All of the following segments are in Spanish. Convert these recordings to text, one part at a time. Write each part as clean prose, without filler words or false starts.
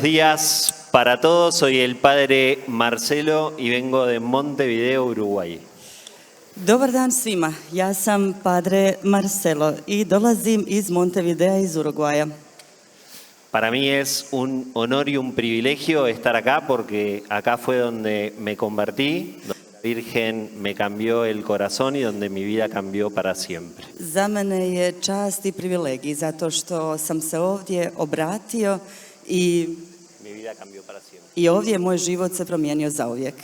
días para todos. Soy el padre Marcelo y vengo de Montevideo, Uruguay. Dobar dan svima, ja sam padre Marcelo i dolazim iz Montevidea iz Urugvaja. Para mí es un honor y un privilegio estar acá porque acá fue donde me convertí, donde la Virgen me cambió el corazón y donde mi vida cambió para siempre. Za mene je čast i privilegij zato što sam se ovdje obratio Mi vida cambió para siempre. i ovdje moj život se promijenio zauvijek.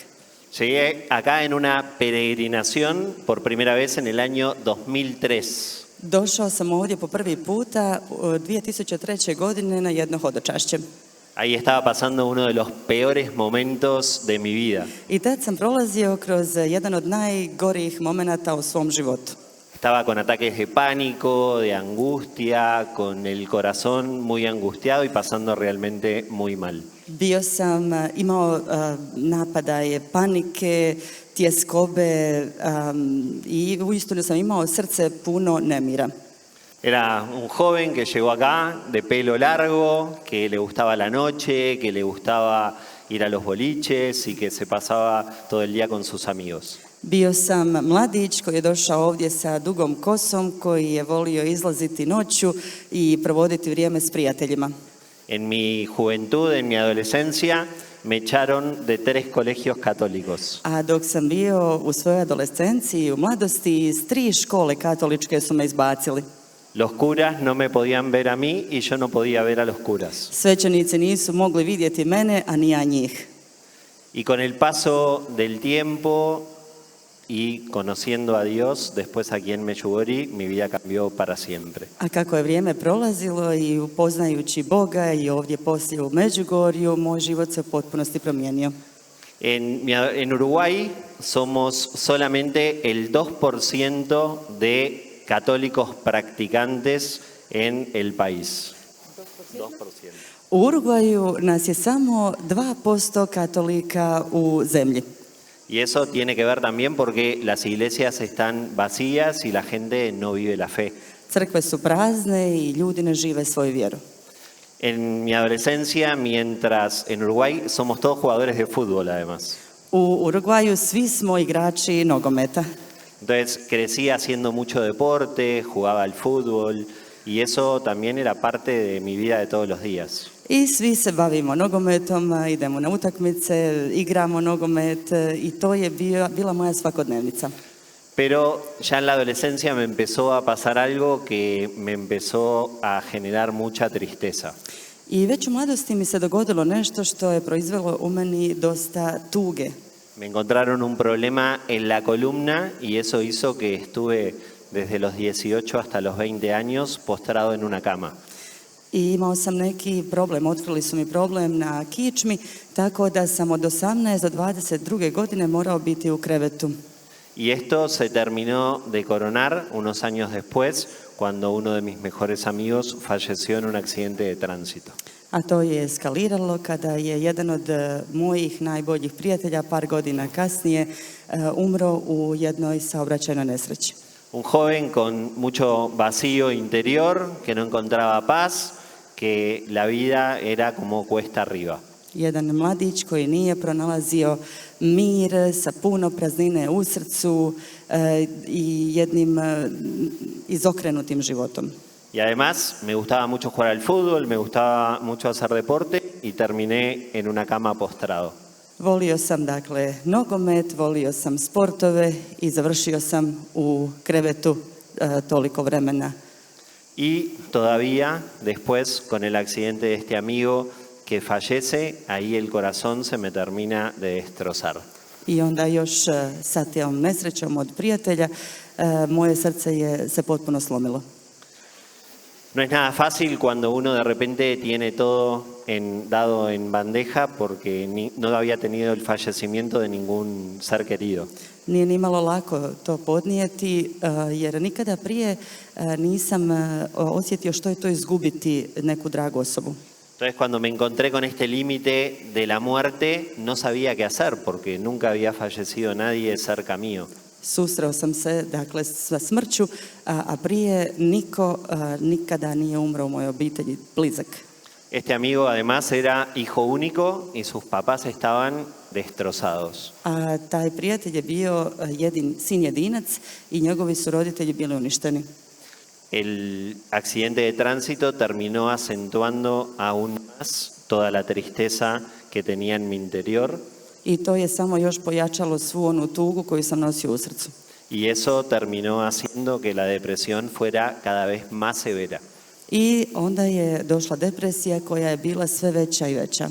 Llegué acá en una peregrinación por primera vez en el año 2003. Došao sam ovdje po prvi puta 2003. godine na jedno hodočašće. Ahí estaba pasando uno de los peores momentos de mi vida. I tad sam prolazio kroz jedan od najgorijih momenata u svom životu. Estaba con ataques de pánico, de angustia, con el corazón muy angustiado y pasando realmente muy mal. Bio sam imao napadaje panike, tjeskobe i uistinu sam imao srce puno nemira. Era un joven que llegó acá de pelo largo, que le gustaba la noche, que le gustaba ir a los boliches y que se pasaba todo el día con sus amigos. Bio sam mladić koji je došao ovdje sa dugom kosom, koji je volio izlaziti noću i provoditi vrijeme s prijateljima. En mi juventud, en mi adolescencia, me echaron de 3 colegios católicos. A dok sam bio u svojoj adolescenciji i u mladosti, iz 3 škole katoličke su me izbacili. Los curas no me podían ver a mí y yo no podía ver a los curas. Svećenici nisu mogli vidjeti mene, a ni ja njih. Y con el paso del tiempo y conociendo a Dios, después aquí en Medjugorje, mi vida cambió para siempre. A kako je vrijeme prolazilo i upoznajući Boga i ovdje poslije u Međugorju, moj život se u potpunosti promijenio. En Uruguay somos solamente el 2% de católicos practicantes en el país. 2%. U Urugvaju nas je samo 2% katolika u zemlji. Y eso tiene que ver también porque las iglesias están vacías y la gente no vive la fe. Crkve su prazne i ljudi ne žive svoju vjeru. En mi adolescencia, mientras en Uruguay somos todos jugadores de fútbol además. U Urugvaju svi smo igrači nogometa. Entonces crecí haciendo mucho deporte, jugaba al fútbol y eso también era parte de mi vida de todos los días. I svi se bavimo nogometom, idemo na utakmice, igramo nogomet i to je bila moja svakodnevnica. Pero ya en la adolescencia me empezó a pasar algo que me empezó a generar mucha tristeza. I već u mladosti mi se dogodilo nešto što je proizvelo u meni dosta tuge. Me encontraron un problema en la columna y eso hizo que estuve desde los 18 hasta los 20 años postrado en una cama. I imao sam neki problem, otkrili su mi problem na kičmi, tako da sam od 18 do 22 godine morao biti u krevetu. Y esto se terminó de coronar unos años después, cuando uno de mis mejores amigos falleció en un accidente de tránsito. A to je eskaliralo kada je jedan od mojih najboljih prijatelja par godina kasnije umro u jednoj saobraćajnoj nesreći. Un joven con mucho vacío interior, que no encontraba paz, que la vida era como cuesta arriba. Jedan mladić koji nije pronalazio mir, sa puno praznine u srcu i jednim izokrenutim životom. Y además me gustaba mucho jugar al fútbol, me gustaba mucho hacer deporte y terminé en una cama postrado. Volio sam dakle nogomet, volio sam sportove i završio sam u krevetu toliko vremena. Y todavía después con el accidente de este amigo que fallece, ahí el corazón se me termina de destrozar. I onda još sa tom nesrećom od prijatelja moje srce se potpuno slomilo. No es nada fácil cuando uno de repente tiene todo dado en bandeja porque no había tenido el fallecimiento de ningún ser querido. Nije ni malo lako to podnijeti jer nikada prije nisam osjetio što je to izgubiti neku dragu osobu. Entonces cuando me encontré con este límite de la muerte no sabía qué hacer porque nunca había fallecido nadie cerca mío. Susreo sam se dakle sa smrću, a prije niko nikada nije umro u mojoj obitelji blizak. Este amigo además era hijo único y sus papás estaban destrozados. A taj prijatelj je bio sin jedinac i njegovi su roditelji bili uništeni. El accidente de tránsito terminó acentuando aún más toda la tristeza que tenía en mi interior I to je samo još pojačalo svu onu tugu koju sam nosio u srcu. y eso terminó haciendo que la depresión fuera cada vez más severa. I onda je došla depresija koja je bila sve veća i veća.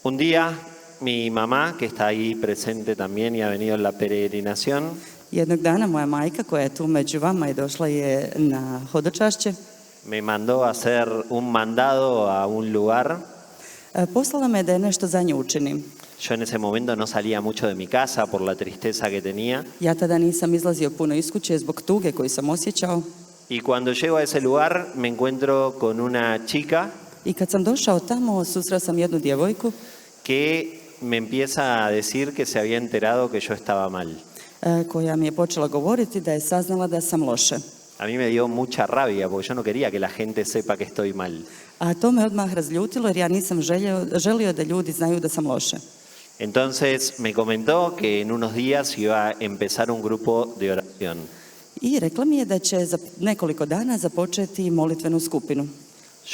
Un día mi mamá, que está ahí presente también y ha venido en la peregrinación, Jednog dana moja majka koja je tu među vama i došla je na hodočašće, me mandó a hacer un mandado a un lugar. poslala me da je nešto za nju učinim. Yo en ese momento no salía mucho de mi casa por la tristeza que tenía. Ja tada nisam izlazio puno iz kuće zbog tuge koju sam osjećao. Y cuando llego a ese lugar me encuentro con una chica I kad sam došao tamo, susreo sam jednu djevojku que me empieza a decir que se había enterado que yo estaba mal. koja mi je počela govoriti da je saznala da sam loše. A mí me dio mucha rabia porque yo no quería que la gente sepa que estoy mal. A to me odmah razljutilo jer ja nisam želio da ljudi znaju da sam loše. Entonces me comentó que en unos días iba a empezar un grupo de oración. I rekla mi je da će za nekoliko dana započeti molitvenu skupinu.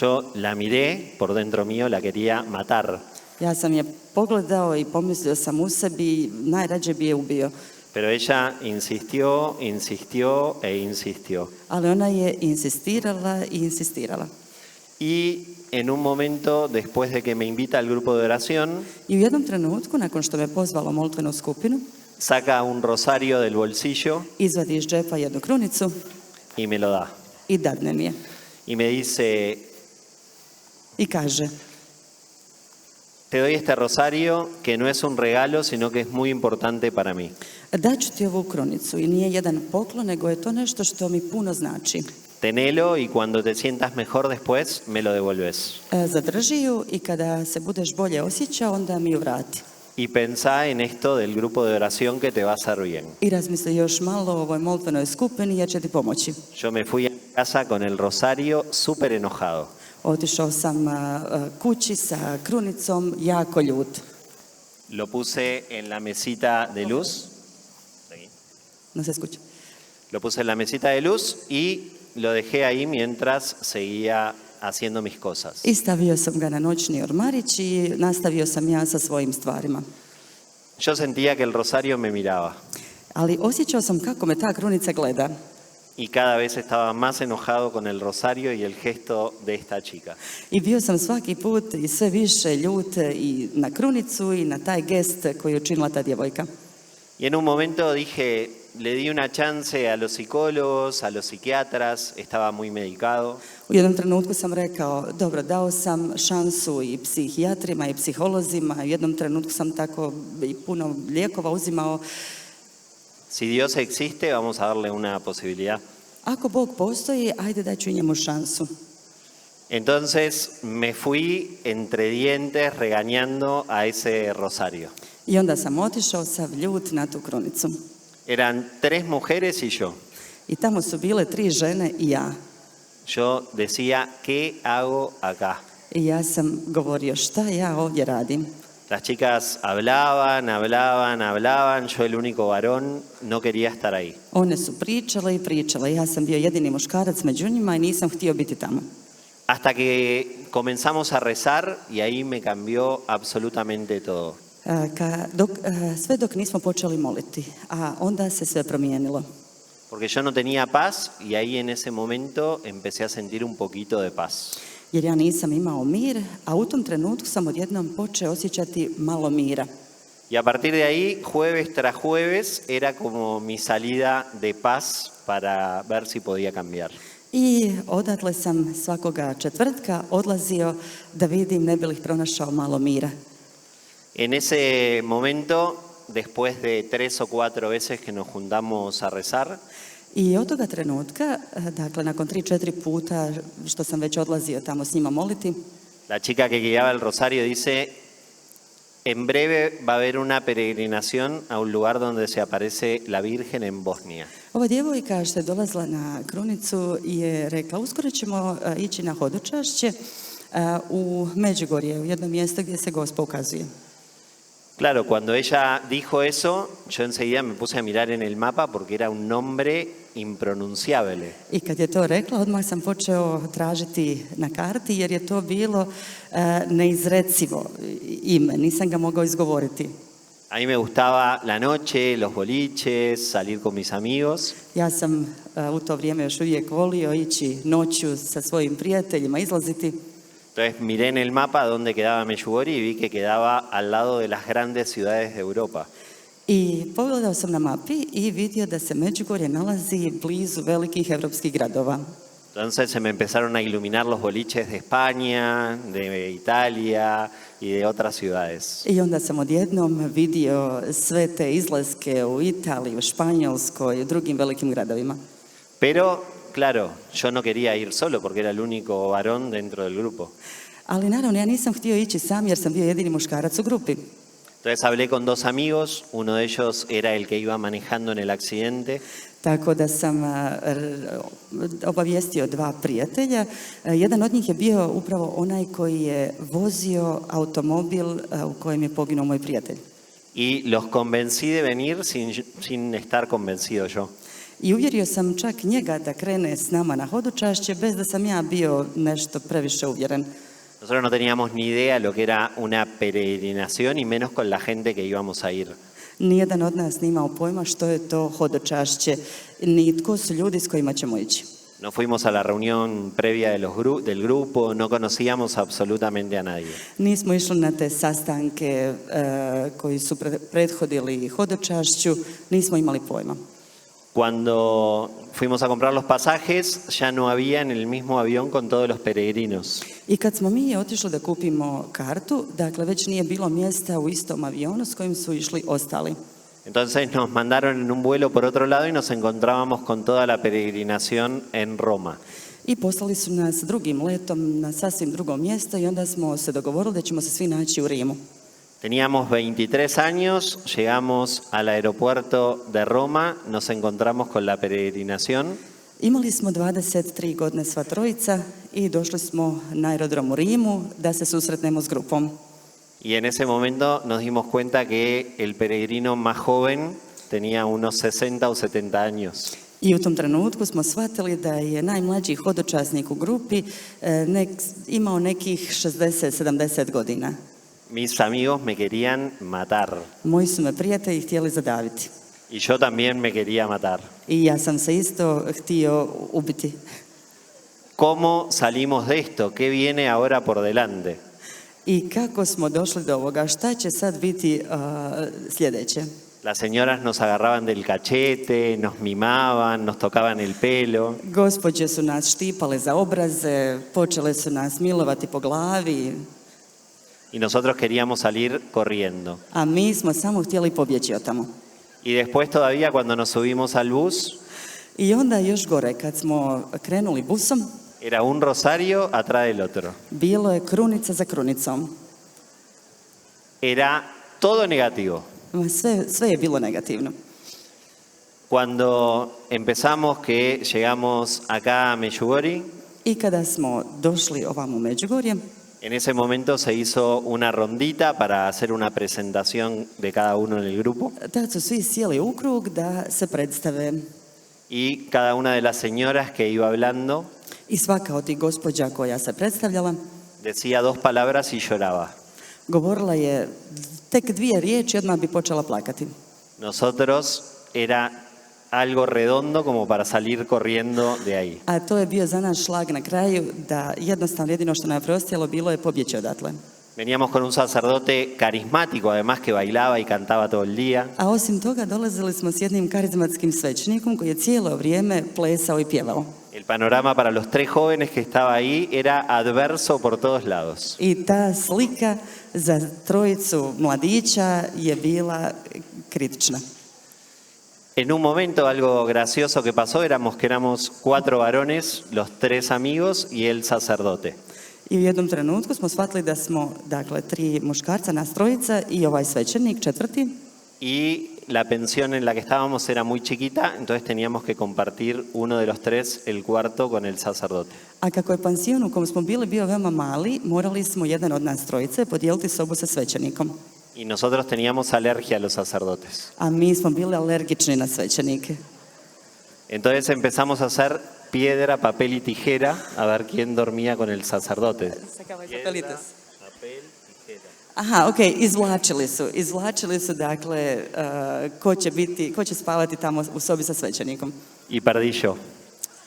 Yo la miré, por dentro mío la quería matar, Ja sam je pogledao i pomislio sam u sebi, najrađe bi je ubio. pero ella insistió, insistió e insistió. Ali ona je insistirala i insistirala. Y en un momento, después de que me invita al grupo de oración, I u jednom trenutku, nakon što me pozvala u molitvenu skupinu, saca un rosario del bolsillo izvadi iz džepa jednu krunicu y me lo da. i dadne mi je. Y me dice, I kaže, te doy este rosario que no es un regalo, sino que es muy importante para mí. daću ti ovu krunicu i nije jedan poklon, nego je to nešto što mi puno znači. Tenelo y cuando te sientas mejor después, me lo devolves. Zadrži ju i kada se budeš bolje osjećao, onda mi ju vrati. Y pensá en esto del grupo de oración que te va a hacer bien. I razmisli još malo o ovoj molitvenoj skupini jer će ti pomoći. Yo me fui a casa con el rosario súper enojado. Otišao sam kući sa krunicom, jako ljut. Lo puse en la mesita de luz. No se escucha. Lo puse en la mesita de luz y lo dejé ahí mientras seguía haciendo mis cosas. I stavio sam ga na noćni ormarić i nastavio sam ja sa svojim stvarima. Yo sentía que el rosario me miraba Ali osjećao sam kako me ta krunica gleda. y cada vez estaba más enojado con el rosario y el gesto de esta chica. I bio sam svaki put i sve više ljut i na krunicu i na taj gest koji je učinila ta djevojka. Y en un momento dije, le di una chance a los psicólogos, a los psiquiatras, estaba muy medicado. U jednom trenutku sam rekao, dobro, dao sam šansu i psihijatrima i psiholozima. U jednom trenutku sam tako i puno lijekova uzimao. Si Dios existe, vamos a darle una posibilidad. Ako Bog postoji, ajde da ću i njemu šansu. Entonces me fui entre dientes regañando a ese rosario. I onda sam otišao sav ljut na tu krunicu. Eran 3 mujeres y yo. I tamo su bile 3 žene i ja. Yo decía, ¿qué hago acá? I ja sam govorio, šta ja ovdje radim? Las chicas hablaban, hablaban, hablaban. Yo, el único varón, no quería estar ahí. One su pričale i pričale. Ja sam bio jedini muškarac među njima i nisam htio biti tamo. Hasta que comenzamos a rezar y ahí me cambió absolutamente todo. Sve dok nismo počeli moliti, a onda se sve promijenilo. Porque yo no tenía paz y ahí en ese momento empecé a sentir un poquito de paz. Jer ja nisam imao mir, a u tom trenutku sam odjednom počeo osjećati malo mira. Y a partir de ahí, jueves tras jueves, era como mi salida de paz para ver si podía cambiar. I odatle sam svakoga četvrtka odlazio da vidim ne bi li pronašao malo mira. En ese momento, después de 3 o 4 veces que nos juntamos a rezar, I od toga trenutka, dakle nakon 3-4 puta što sam već odlazio tamo s njima moliti, la chica que guiaba el rosario dice, en breve va a haber una peregrinación a un lugar donde se aparece la Virgen en Bosnia. ova djevojka što je dolazila na krunicu je rekla, uskoro ćemo ići na hodočašće u Međugorje, u jedno mjesto gdje se Gospa ukazuje. Claro, cuando ella dijo eso, yo enseguida me puse a mirar en el mapa porque era un nombre impronunciable. I kad je to rekla, odmah sam počeo tražiti na karti jer je to bilo neizrecivo ime, nisam ga mogao izgovoriti. A mí me gustaba la noche, los boliches, salir con mis amigos. Ja sam u to vrijeme još uvijek volio ići noću sa svojim prijateljima, izlaziti. Entonces miré en el mapa dónde quedaba Medjugorje y vi que quedaba al lado de las grandes ciudades de Europa. I pogledao sam na mapi i vidio da se Međugorje nalazi blizu velikih evropskih gradova. Entonces se me empezaron a iluminar los boliches de España, de Italia y de otras ciudades. I onda sam odjednom vidio sve te izlaske u Italiji, u Španjolskoj i u drugim velikim gradovima. Pero, claro, yo no quería ir solo porque era el único varón dentro del grupo. Ali naravno, ja nisam htio ići sam jer sam bio jedini muškarac u grupi. Entonces hablé con dos amigos, uno de ellos era el que iba manejando en el accidente. Tako da sam obavijestio dva prijatelja. Jedan od njih je bio upravo onaj koji je vozio automobil u kojem je poginuo moj prijatelj. Y los convencí de venir sin estar convencido yo. I uvjerio sam čak njega da krene s nama na hodočašće bez da sam ja bio nešto previše uvjeren. Nosotros no teníamos ni idea lo que era una peregrinación y menos con la gente que íbamos a ir. Nijedan od nas nije imao pojma što je to hodočašće, ni tko su ljudi s kojima ćemo ići. No fuimos a la reunión previa del grupo, no conocíamos absolutamente a nadie. Nismo išli na te sastanke koji su prethodili hodočašću, nismo imali pojma. Cuando fuimos a comprar los pasajes, ya no había en el mismo avión con todos los peregrinos. I kad smo mi otišli da kupimo kartu, dakle već nije bilo mjesta u istom avionu s kojim su išli ostali. Entonces nos mandaron en un vuelo por otro lado y nos encontrábamos con toda la peregrinación en Roma. I poslali su nas drugim letom na sasvim drugo mjesto i onda smo se dogovorili da ćemo se svi naći u Rimu. Teníamos 23 años, llegamos al aeropuerto de Roma, nos encontramos con la peregrinación. Imali smo 23 godine sva trojica i došli smo na aerodrom u Rimu da se susretnemo s grupom. Y en ese momento nos dimos cuenta que el peregrino más joven tenía unos 60 o 70 años. I u tom trenutku smo shvatili da je najmlađi hodočasnik u grupi imao nekih 60-70 godina. Mis amigos me querían matar. Moji su me prijatelji htjeli zadaviti. Y yo también me quería matar. I ja sam se isto htio ubiti. ¿Cómo salimos de esto? ¿Qué viene ahora por delante? I kako smo došli do ovoga? Šta će sad biti sljedeće? Las señoras nos agarraban del cachete, nos mimaban, nos tocaban el pelo. Gospođe su nas štipale za obraze, počele su nas milovati po glavi. Y nosotros queríamos salir corriendo. A mi smo samo htjeli pobjeći od tamo. Y después todavía cuando nos subimos al bus, I onda još gore, kad smo krenuli busom, era un rosario atrás del otro. bilo je krunica za krunicom. Era todo negativo. Sve je bilo negativno. Cuando empezamos que llegamos acá a Medjugorje, I kada smo došli ovamo u Međugorje, en ese momento se hizo una rondita para hacer una presentación de cada uno en el grupo. tad su svi sjeli u krug da se predstave. Y cada una de las señoras que iba hablando I svaka od tih gospođa koja se predstavljala decía dos palabras y lloraba. govorila je tek dvije riječi i odmah bi počela plakati. Nosotros era algo redondo como para salir corriendo de ahí. A to je bio za nas šlag na kraju da jednostavno jedino što nam je preostalo bilo je pobjeći odatle. Veníamos con un sacerdote carismático, además que bailaba y cantaba todo el día. A osim toga dolazili smo s jednim karizmatskim svećenikom koji je cijelo vrijeme plesao i pjevao. El panorama para los tres jóvenes que estaba ahí era adverso por todos lados. I ta slika za trojicu mladića je bila kritična. En un momento algo gracioso que pasó que éramos 4 varones, los 3 amigos y el sacerdote. I u jednom trenutku smo shvatili da smo, dakle, 3 muškarca, nas trojica i ovaj svećenik, četvrti. Y la pensión en la que estábamos era muy chiquita, entonces teníamos que compartir uno de los tres el cuarto con el sacerdote. A kako je pansion u kom smo bili bio veoma mali, morali smo jedan od nas trojice podijeliti sobu sa svećenikom. Y nosotros teníamos alergia a los sacerdotes. A mi smo bili alergični na svećenike. Entonces empezamos a hacer piedra, papel y tijera a ver quién dormía con el sacerdote. Piedra, papel, tijera. Aha, ok, izvlačili su dakle ko će spavati tamo u sobi sa svećenikom. Y perdí yo.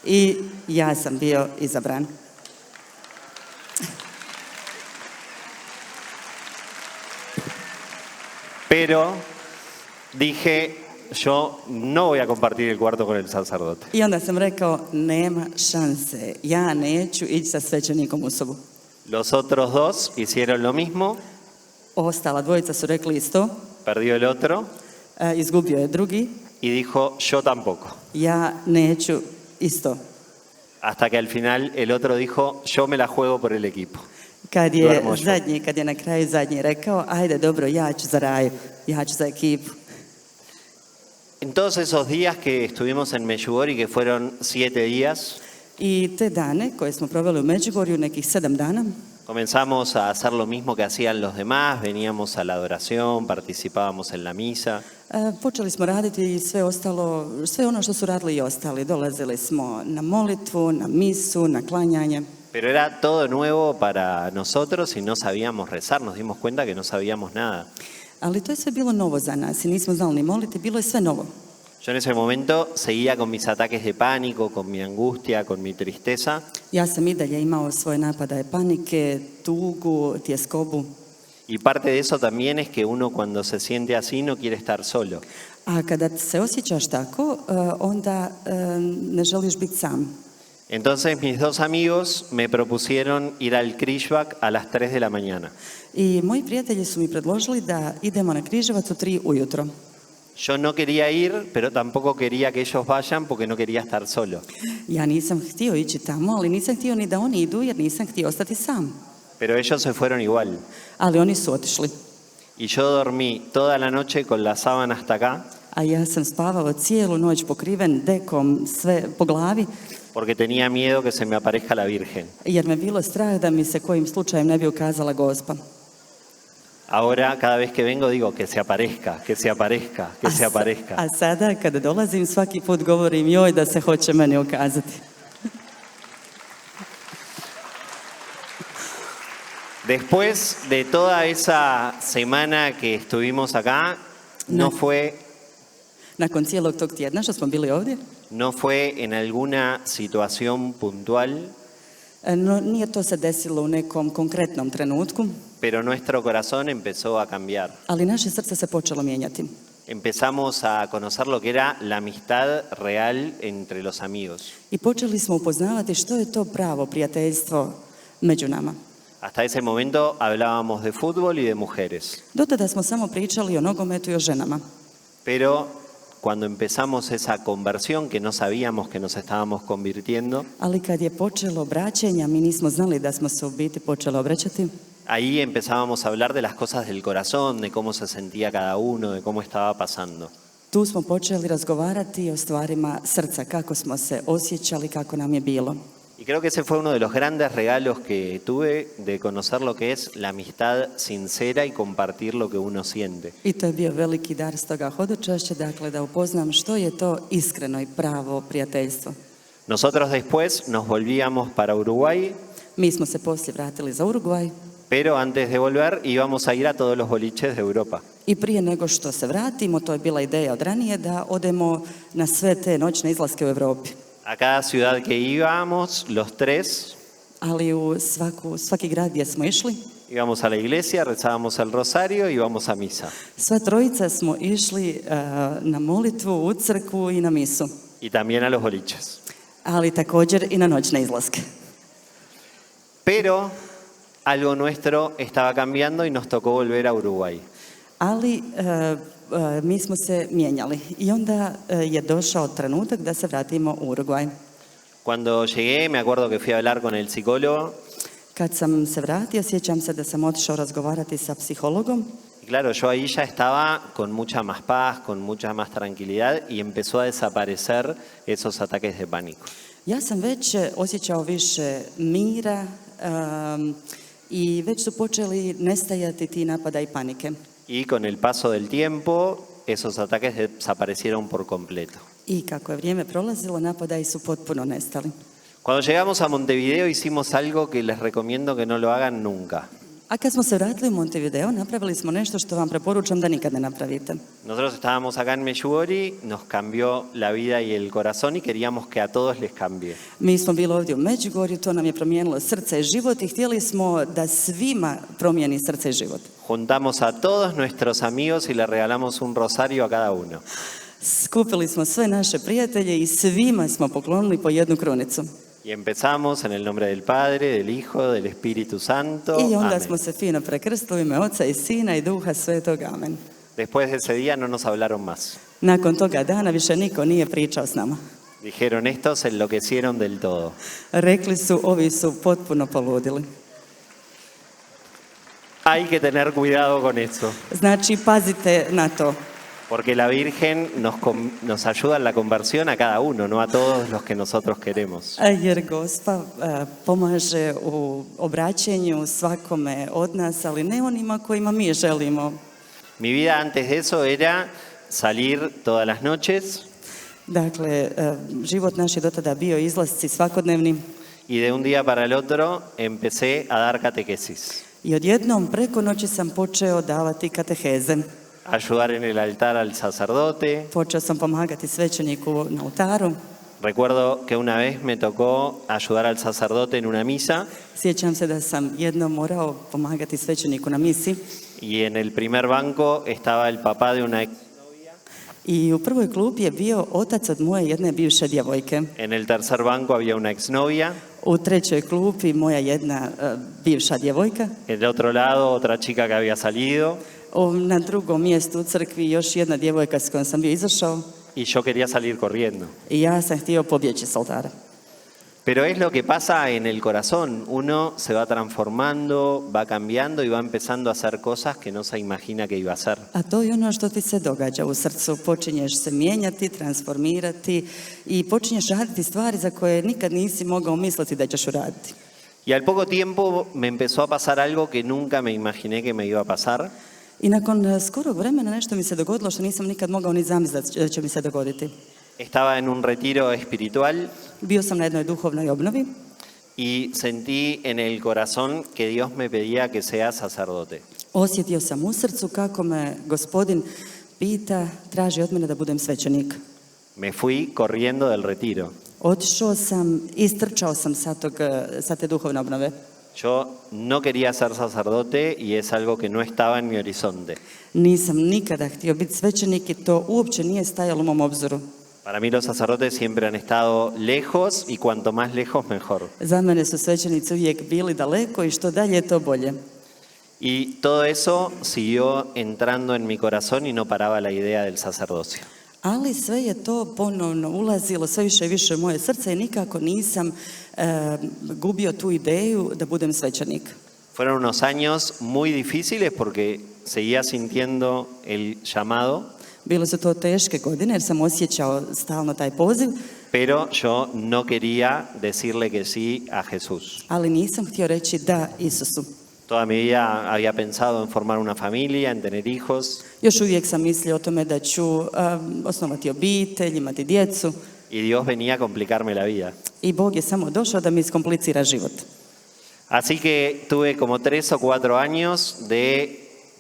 I ja sam bio izabran. Pero dije, yo no voy a compartir el cuarto con el sacerdote. I onda sam rekao, nema šanse, ja neću ići sa svećenikom u sobu. Los otros dos hicieron lo mismo, Ostala dvojica su rekli isto, perdió el otro izgubio je drugi, y dijo, yo tampoco. ja neću isto. Hasta que al final el otro dijo, yo me la juego por el equipo. Kad Duermo yo. je na kraju zadnji rekao, ajde dobro, ja ću za raju, ja ću za ekipu. En todos esos días que estuvimos en Medjugorje, que fueron 7 días, I te dane koje smo proveli u Međugorju, nekih 7 dana, comenzamos a hacer lo mismo que hacían los demás, veníamos a la adoración, participábamos en la misa. počeli smo raditi sve ostalo, sve ono što su radili i ostali. Dolazili smo na molitvu, na misu, na klanjanje. Pero era todo nuevo para nosotros y no sabíamos rezar, nos dimos cuenta que no sabíamos nada. Ali to je sve bilo novo za nas i nismo znali ni moliti, bilo je sve novo. Yo en ese momento seguía con mis ataques de pánico, con mi angustia, con mi tristeza. Ja sam i dalje imao svoje napadaje panike, tugu, tjeskobu. Y parte de eso también es que uno cuando se siente así no quiere estar solo. A kada se osjećaš tako, onda ne želiš biti sam. Entonces mis dos amigos me propusieron ir al Križevak a las 3 de la mañana. I moji prijatelji su mi predložili da idemo na Križevac u 3 ujutro. Yo no quería ir, pero tampoco quería que ellos vayan porque no quería estar solo. Ja nisam htio ići tamo, ali nisam htio ni da oni idu jer nisam htio ostati sam. Pero ellos se fueron igual. Ali oni su otišli. Y yo dormí toda la noche con la sábana hasta acá, A ja sam spavao cijelu noć pokriven dekom sve po glavi, porque tenía miedo que se me aparezca la Virgen. jer me bilo strah da mi se kojim slučajem ne bi ukazala Gospa. Ahora, cada vez que vengo, digo que se aparezca, que se aparezca, que se aparezca. A sada kada dolazim svaki put govorim joj da se hoće meni ukazati. Después de toda esa semana que estuvimos acá, No. Nakon cijelog tog tjedna što smo bili ovdje, no fue en alguna situación puntual, no, nije to se desilo u nekom konkretnom trenutku, pero nuestro corazón empezó a cambiar. ali naše srce se počelo mijenjati. Empezamos a conocer lo que era la amistad real entre los amigos. I počeli smo upoznavati što je to pravo prijateljstvo među nama. Hasta ese momento hablábamos de fútbol y de mujeres, Do tada smo samo pričali o nogometu i o ženama. pero cuando empezamos esa conversión que no sabíamos que nos estábamos convirtiendo, Ali kad je počelo obraćenja, mi nismo znali da smo se u biti počeli obraćati. ahí empezábamos a hablar de las cosas del corazón, de cómo se sentía cada uno, de cómo estaba pasando. Tu smo počeli razgovarati o stvarima srca, kako smo se osjećali, kako nam je bilo. Y creo que ese fue uno de los grandes regalos que tuve de conocer lo que es la amistad sincera y compartir lo que uno siente. I to je bio veliki dar s toga hodočašća, dakle da upoznam što je to iskreno i pravo prijateljstvo. Nosotros después nos volvíamos para Uruguay, Mi smo se poslije vratili za Urugvaj pero antes de volver íbamos a ir a todos los boliches de Europa. i prije nego što se vratimo, to je bila ideja od ranije, da odemo na sve te noćne izlaske u Europi. A cada ciudad que íbamos, los tres, Ali u svaki grad gdje smo išli, íbamos a la iglesia, rezábamos el rosario y íbamos a misa. sva trojica smo išli na molitvu, u crkvu i na misu. Y también a los boliches. Ali također i na noćne izlaske. Pero algo nuestro estaba cambiando y nos tocó volver a Uruguay. Ali mi smo se mijenjali i onda je došao trenutak da se vratimo u Urugvaj. Cuando llegué, me acuerdo que fui a hablar con el psicólogo Kad sam se vratio, sjećam se da sam otišao razgovarati sa psihologom Y claro, yo ahí ya estaba con mucha más paz, con mucha más tranquilidad y empezó a desaparecer esos ataques de pánico. Ja sam već osjećao više mira i već su počeli nestajati ti napadaj panike. Y con el paso del tiempo, esos ataques desaparecieron por completo. I kako je vrijeme prolazilo, napadaji su potpuno nestali. Cuando llegamos a Montevideo hicimos algo que les recomiendo que no lo hagan nunca. A kad smo se vratili u Montevideo, napravili smo nešto što vam preporučam da nikad ne napravite. Nosotros estábamos acá en Medjugorje, nos cambió la vida y el corazón y queríamos que a todos les cambie. Mi smo bili ovdje u Međugorju, to nam je promijenilo srce i život i htjeli smo da svima promijeni srce i život. Juntamos a todos nuestros amigos y le regalamos un rosario a cada uno. Skupili smo sve naše prijatelje i svima smo poklonili po jednu krunicu. Y empezamos en el nombre del Padre, del Hijo, del Espíritu Santo. I onda Amén. smo se fino prekrstili u ime Oca i Sina i Duha Svetog. Amen. Después de ese día no nos hablaron más. Nakon toga dana više niko nije pričao s nama. Dijeron, estos se enloquecieron del todo. Rekli su, ovi su potpuno poludili. Hay que tener cuidado con eso, Znači, pazite na to. porque la Virgen nos ayuda en la conversión a cada uno, no a todos los que nosotros queremos. Jer Gospa pomaže u obraćenju svakome od nas, ali ne onima kojima mi želimo. Mi vida antes de eso era salir todas las noches Dakle, život naš je do tada bio izlasci svakodnevni y de un día para el otro empecé a dar catequesis, i odjednom preko noći sam počeo davati kateheze. ayudar en el altar al sacerdote. Počeo sam pomagati svećeniku na oltaru. Recuerdo que una vez me tocó ayudar al sacerdote en una misa Sjećam se da sam jednom morao pomagati svećeniku na misi y en el primer banco estaba el papá de una ex, i u prvoj klupi je bio otac od moje jedne bivše djevojke. en el tercer banco había una exnovia, U trećoj klupi moja jedna bivša djevojka. en el otro lado otra chica que había salido Na drugom mjestu u crkvi još jedna djevojka s kojom sam bio izašao y yo quería salir corriendo. i ja sam htio pobjeći s oltara. Pero es lo que pasa en el corazón, uno se va transformando, va cambiando y va empezando a hacer cosas que no se imagina que iba a hacer. A to je ono što ti se događa u srcu. Počinješ se mijenjati, transformirati i počinješ raditi stvari za koje nikad nisi mogao misliti da ćeš uraditi. Y al poco tiempo me empezó a pasar algo que nunca me imaginé que me iba a pasar. I nakon skorog vremena nešto mi se dogodilo što nisam nikad mogao ni zamisliti da će mi se dogoditi. Estaba en un retiro espiritual Bio sam na jednoj duhovnoj obnovi y sentí en el corazón que Dios me pedía que sea sacerdote. osjetio sam u srcu kako me Gospodin pita, traži od mene da budem svećenik. Me fui corriendo del retiro. Otišao sam, istrčao sam sa te duhovne obnove. Yo no quería ser sacerdote y es algo que no estaba en mi horizonte. Nisam nikada htio biti svećenik i to uopće nije stajalo u mom obzoru. Para mí los sacerdotes siempre han estado lejos y cuanto más lejos mejor. Za mene su svećenici uvijek bili daleko i što dalje to bolje. Y todo eso siguió entrando en mi corazón y no paraba la idea del sacerdocio. Ali sve je to ponovno ulazilo sve više i više u moje srce i nikako nisam gubio tu ideju da budem svećenik. Fueron unos años muy difíciles porque seguía sintiendo el llamado, Bile su to teške godine jer sam osjećao stalno taj poziv, pero yo no quería decirle que sí a Jesús. ali nisam htio reći da Isusu. Toda mi vida había pensado en formar una familia, en tener hijos, Još uvijek sam mislio o tome da ću osnovati obitelj, imati djecu y Dios venía a complicarme la vida. i Bog je samo došao da mi iskomplicira život. Así que tuve como 3 o 4 años de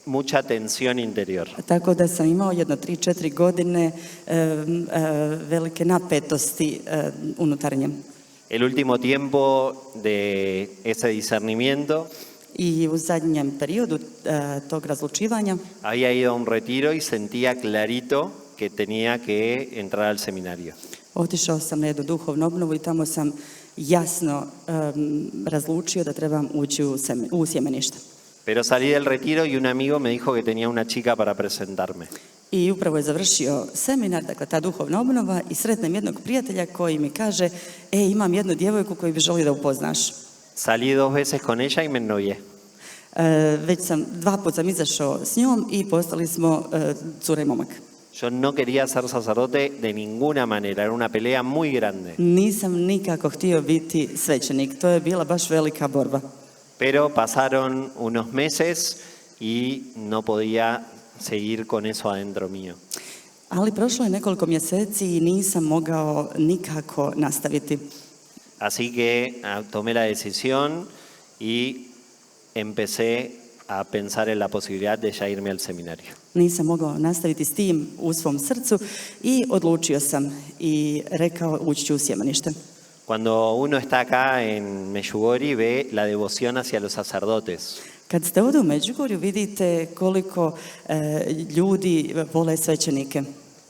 mucha tensión interior. Tako da sam imao jedno 3-4 godine velike napetosti unutarnje. El último tiempo de ese discernimiento I u zadnjem periodu tog razlučivanja había ido a un retiro y sentía clarito que tenía que entrar al seminario. otišao sam na jednu duhovnu obnovu i tamo sam jasno razlučio da trebam ući u sjemenište. Pero salí del retiro y un amigo me dijo que tenía una chica para presentarme. I upravo je završio seminar, dakle ta duhovna obnova, i sretnem jednog prijatelja koji mi kaže, imam jednu djevojku koju bi želio da upoznaš. Salí 2 veces con ella y me ennovié. Već sam 2 puta sam izašao s njom i postali smo cura i momak. Yo no quería ser sacerdote de ninguna manera, era una pelea muy grande. Nisam nikako htio biti svećenik, to je bila baš velika borba. Pero pasaron unos meses y no podía seguir con eso adentro mío. Ali prošlo je nekoliko mjeseci i nisam mogao nikako nastaviti. Así que tomé la decisión y empecé a pensar en la posibilidad de ya irme al seminario. Nisam mogao nastaviti s tim u svom srcu i odlučio sam i rekao ući ću u sjemenište. Cuando uno está acá en Medjugorje ve la devoción hacia los sacerdotes. Kad ste ovdje u Međugorju vidite koliko ljudi vole svećenike.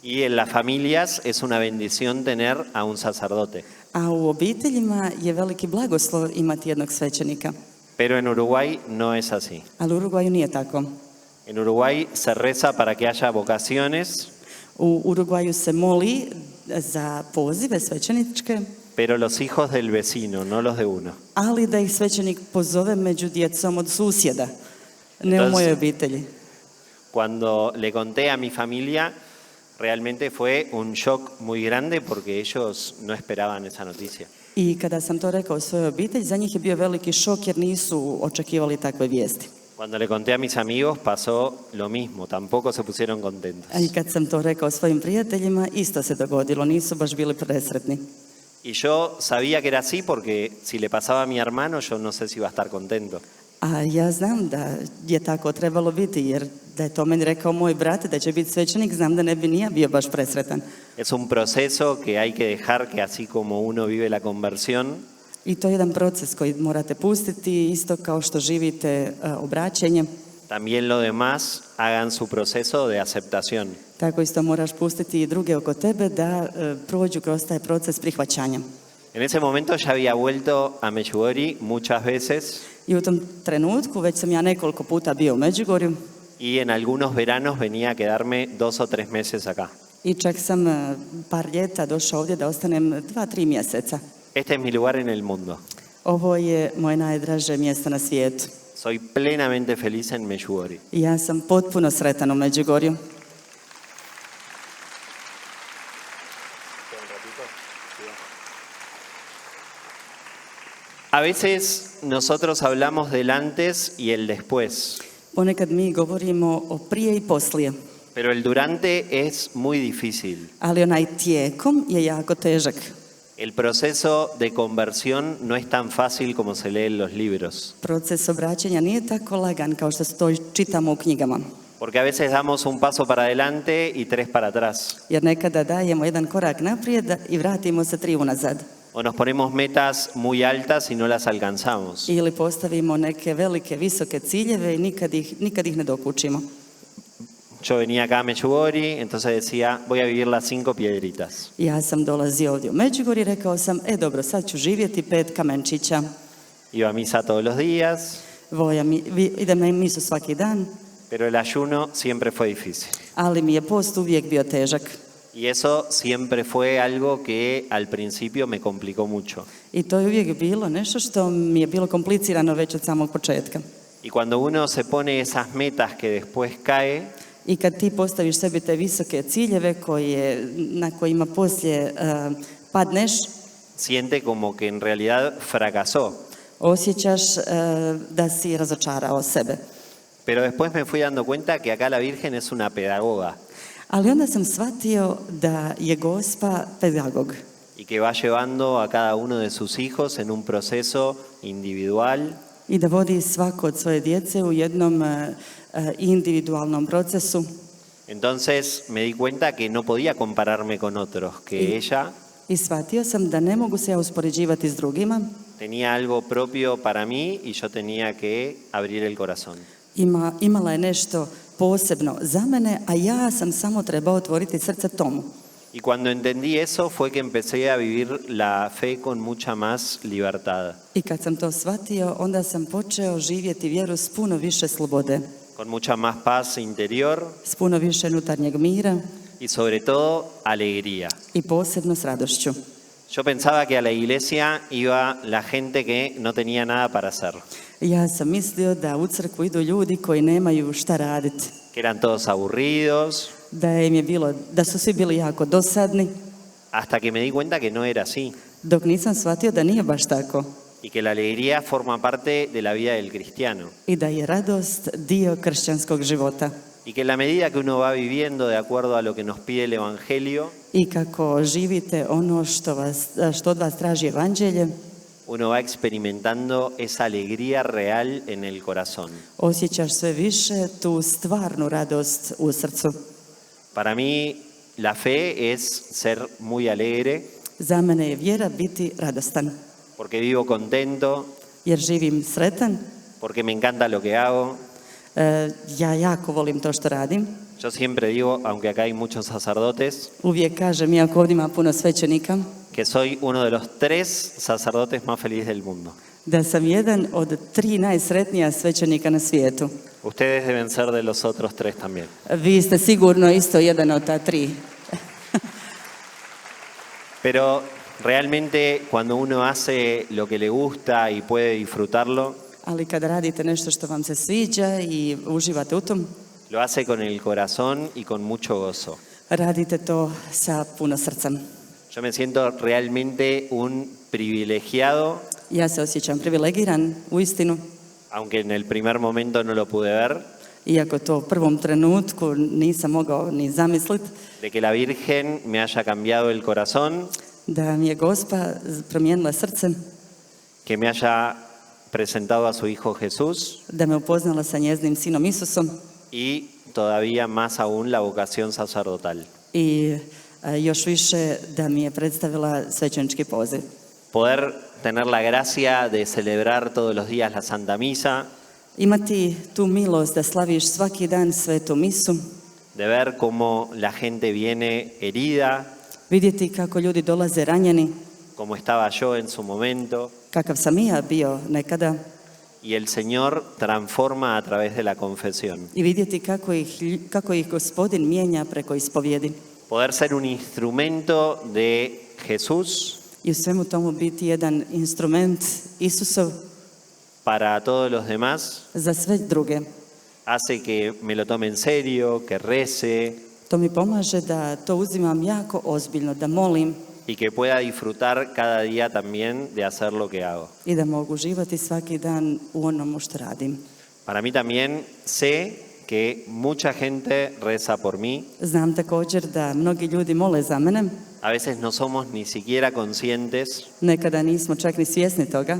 Y en las familias es una bendición tener a un sacerdote. A u obiteljima je veliki blagoslov imati jednog svećenika. Pero en Uruguay no es así. Ali u Urugvaju nije tako. En Uruguay se reza para que haya vocaciones, U Urugvaju se moli za pozive svećeničke, pero los hijos del vecino, no los de uno. ali da ih svećenik pozove među djecom od susjeda, ne u mojoj obitelji. Cuando le conté a mi familia, realmente fue un shock muy grande porque ellos no esperaban esa noticia. I kada sam to rekao svojoj obitelji, za njih je bio veliki šok jer nisu očekivali takve vijesti. Cuando le conté a mis amigos pasó lo mismo, tampoco se pusieron contentos. I kad sam to rekao svojim prijateljima, isto se dogodilo, nisu baš bili presretni. Y yo sabía que era así porque si le pasaba a mi hermano, yo no sé si iba a estar contento. A ja znam da je tako trebalo biti, jer da je to meni rekao moj brat da će biti svećenik, znam da ne bi ni ja bio baš presretan. Es un proceso que hay que dejar que así como uno vive la conversión, I to je jedan proces koji morate pustiti, isto kao što živite obraćenje. también los demás hagan su proceso de aceptación. Tako isto moraš pustiti i druge oko tebe da prođu kroz taj proces prihvaćanja. En ese momento ya había vuelto a Medjugorje muchas veces I u tom trenutku već sam ja nekoliko puta bio u Međugorju y en algunos veranos venía a quedarme 2 o 3 meses acá. i čak sam par ljeta došao ovdje da ostanem 2-3 mjeseca. Este es mi lugar en el mundo. Ovo je moje najdraže mjesto na svijetu. Soy plenamente feliz en Medjugorje. I ja sam potpuno sretan u Međugorju. A veces nosotros hablamos del antes y el después, Ponekad mi govorimo o prije i poslije, pero el durante es muy difícil. ali onaj tijekom je jako težak. El proceso de conversión no es tan fácil como se lee en los libros, Proces obraćanja nije tako lagan kao što to čitamo u knjigama. porque a veces damos un paso para adelante y 3 para atrás, Jer nekada dajemo jedan korak naprijed i vratimo se 3 unazad. o nos ponemos metas muy altas y no las alcanzamos. Ili postavimo neke velike, visoke ciljeve i nikad ih ne dokučimo. Yo venía acá a Medjugorje, entonces decía, voy a vivir las 5 piedritas. Ja sam dolazio ovdje u Međugorje i rekao sam, dobro, sad ću živjeti 5 kamenčića. Iba a misa todos los días, Idem na misu svaki dan, pero el ayuno siempre fue difícil. ali mi je post uvijek bio težak. Y eso siempre fue algo que al principio me complicó mucho. I to je uvijek bilo nešto što mi je bilo komplicirano već od samog početka. Y cuando uno se pone esas metas que después cae, I kad ti postaviš sebi te visoke ciljeve na kojima poslije padneš, siente como que en realidad fracasó. osjećaš da si razočarao sebe. Pero después me fui dando cuenta que acá la Virgen es una pedagoga Ali onda sam shvatio da je Gospa pedagog y que va llevando a cada uno de sus hijos en un proceso individual i da vodi svako od svoje djece u jednom individualnom procesu. Entonces me di cuenta que no podía compararme con otros, que ella I shvatio sam da ne mogu se ja uspoređivati s drugima. tenía algo propio para mí y yo tenía que abrir el corazón. Imala je nešto posebno za mene, a ja sam samo trebao otvoriti srce tomu. Y cuando entendí eso fue que empecé a vivir la fe con mucha más libertad, I kad sam to shvatio, onda sam počeo živjeti vjeru s puno više slobode, con mucha más paz interior s puno više unutarnjeg mira y sobre todo alegría. i posebno s radošću. Yo pensaba que a la iglesia iba la gente que no tenía nada para hacer, Ja sam mislio da u crkvu idu ljudi koji nemaju šta raditi. que eran todos aburridos, Da su svi bili jako dosadni, hasta que me di cuenta que no era así dok nisam shvatio da nije baš tako. y que la alegría forma parte de la vida del cristiano I da je radost dio kršćanskog života. y que en la medida que uno va viviendo de acuerdo a lo que nos pide el Evangelio, I kako živite ono što od vas traži evanđelje, uno va experimentando esa alegría real en el corazón. osjećaš sve više tu stvarnu radost u srcu. Para mí la fe es ser muy alegre Za mene je vjera biti radostan, porque vivo contento, jer živim sretan. porque me encanta lo que hago. Ja jako volim to što radim. Yo siempre digo, aunque acá hay muchos sacerdotes, Uvijek kažem, iako ovdje ima puno svećenika, que soy uno de los 3 sacerdotes más felices del mundo. da sam jedan od 3 najsretnija svećenika na svijetu. Ustedes deben ser de los otros 3 también. Vi ste sigurno isto jedan od ta 3. Pero realmente cuando uno hace lo que le gusta y puede disfrutarlo, Ali kada radite nešto što vam se sviđa i uživate u tom, lo hace con el corazón y con mucho gozo. radite to sa puno srca. Yo me siento realmente un privilegiado, Ja se osjećam privilegiran, uistinu, aunque en el primer momento no lo pude ver, iako to u prvom trenutku nisam mogao ni zamisliti, de que la Virgen me haya cambiado el corazón, da mi je Gospa promijenila srce, que me haya presentado a su Hijo Jesús da me upoznala sa njeznim sinom Isusom y todavía más aún la vocación sacerdotal. i još više da mi je predstavila svećenički poziv. Poder tener la gracia de celebrar todos los días la Santa Misa, Imati tu milost da slaviš svaki dan svetu misu, de ver cómo la gente viene herida, vidjeti kako ljudi dolaze ranjeni, como estaba yo en su momento, kakav sam i ja bio nekada, y el Señor transforma a través de la confesión. i vidjeti kako ih Gospodin mijenja preko ispovjedi. Poder ser un instrumento de Jesús I u svemu tomu biti jedan instrument Isusov para todos los demás za sve druge. hace que me lo tome en serio, que rece To mi pomaže da to uzimam jako ozbiljno, da molim y que pueda disfrutar cada día también de hacer lo que hago. i da mogu uživati svaki dan u onomu što radim. Para mí también sé que mucha gente reza por mí. Znam također da mnogi ljudi mole za mene, A veces no somos ni siquiera conscientes, nekada nismo čak ni svjesni toga,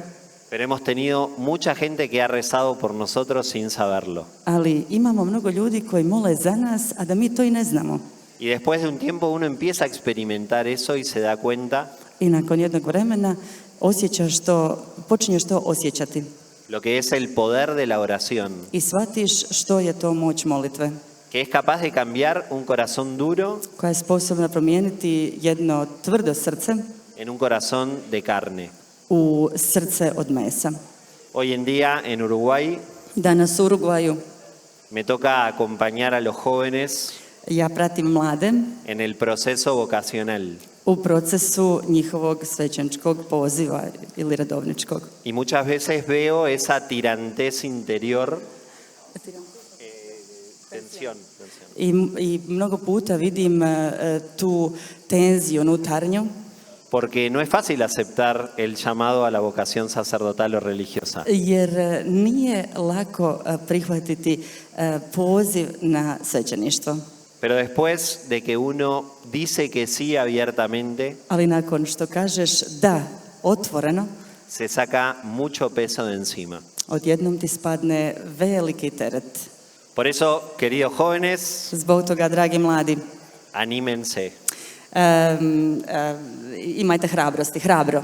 pero hemos tenido mucha gente que ha rezado por nosotros sin saberlo. ali imamo mnogo ljudi koji mole za nas, a da mi to i ne znamo. Y después de un tiempo uno empieza a experimentar eso y se da cuenta I nakon jednog vremena počinješ to osjećati lo que es el poder de la oración, i shvatiš što je to moć molitve, que es capaz de cambiar un corazón duro koja je sposobna promijeniti jedno tvrdo srce en un corazón de carne. u srce od mesa. Hoy en día en Uruguay Danas u Urugvaju me toca acompañar a los jóvenes ja pratim mlade en el proceso vocacional. u procesu njihovog svećeničkog poziva ili redovničkog. Y muchas veces veo esa tirantez interior, tensión. I mnogo puta vidim tu tenziju unutarnju, Porque no es fácil aceptar el llamado a la vocación sacerdotal o religiosa. jer nije lako prihvatiti poziv na svećeništvo. Pero después de que uno dice que sí abiertamente, Ali nakon što kažeš da otvoreno, se saca mucho peso de encima. odjednom ti spadne veliki teret. Por eso, queridos jóvenes, Zbog toga, dragi mladi, anímense. imajte hrabrosti, hrabro.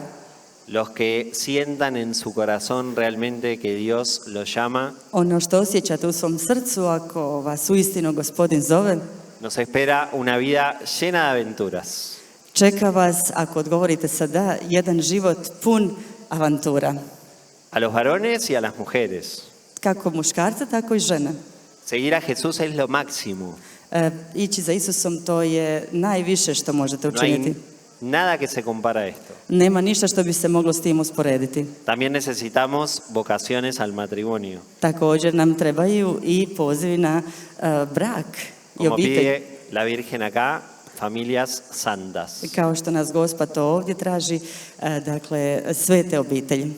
Los que sientan en su corazón realmente que Dios los llama, Ono što osjećate u svom srcu, ako vas uistinu Gospodin zove, nos espera una vida llena de aventuras. čeka vas, ako odgovorite sa da, jedan život pun avantura. A los varones y a las mujeres. Kako muškarca, tako i žene. Seguir a Jesús es lo máximo. Ići za Isusom, to je najviše što možete No učiniti. hay nada que se compara a esto. Nema ništa što bi se moglo s tim usporediti. También necesitamos vocaciones al matrimonio. Također nam trebaju i pozivi na brak i Como obitelj. pide la Virgen acá, familias santas. Kao što nas Gospod to ovdje traži, dakle, svete obitelji.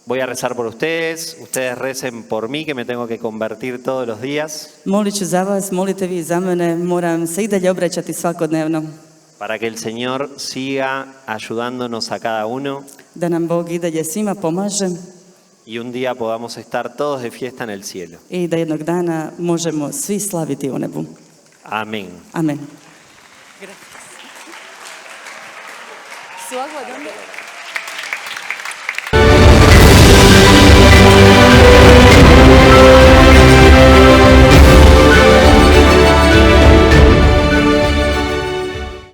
Voy a rezar por ustedes, ustedes recen por mí que me tengo que convertir todos los días, Molit ću za vas, molite vi za mene, moram se i dalje obraćati svakodnevno, para que el Señor siga ayudándonos a cada uno da nam Bog i dalje svima pomaže y un día podamos estar todos de fiesta en el cielo. i da jednog dana možemo svi slaviti u nebu. Amén. Amen. Su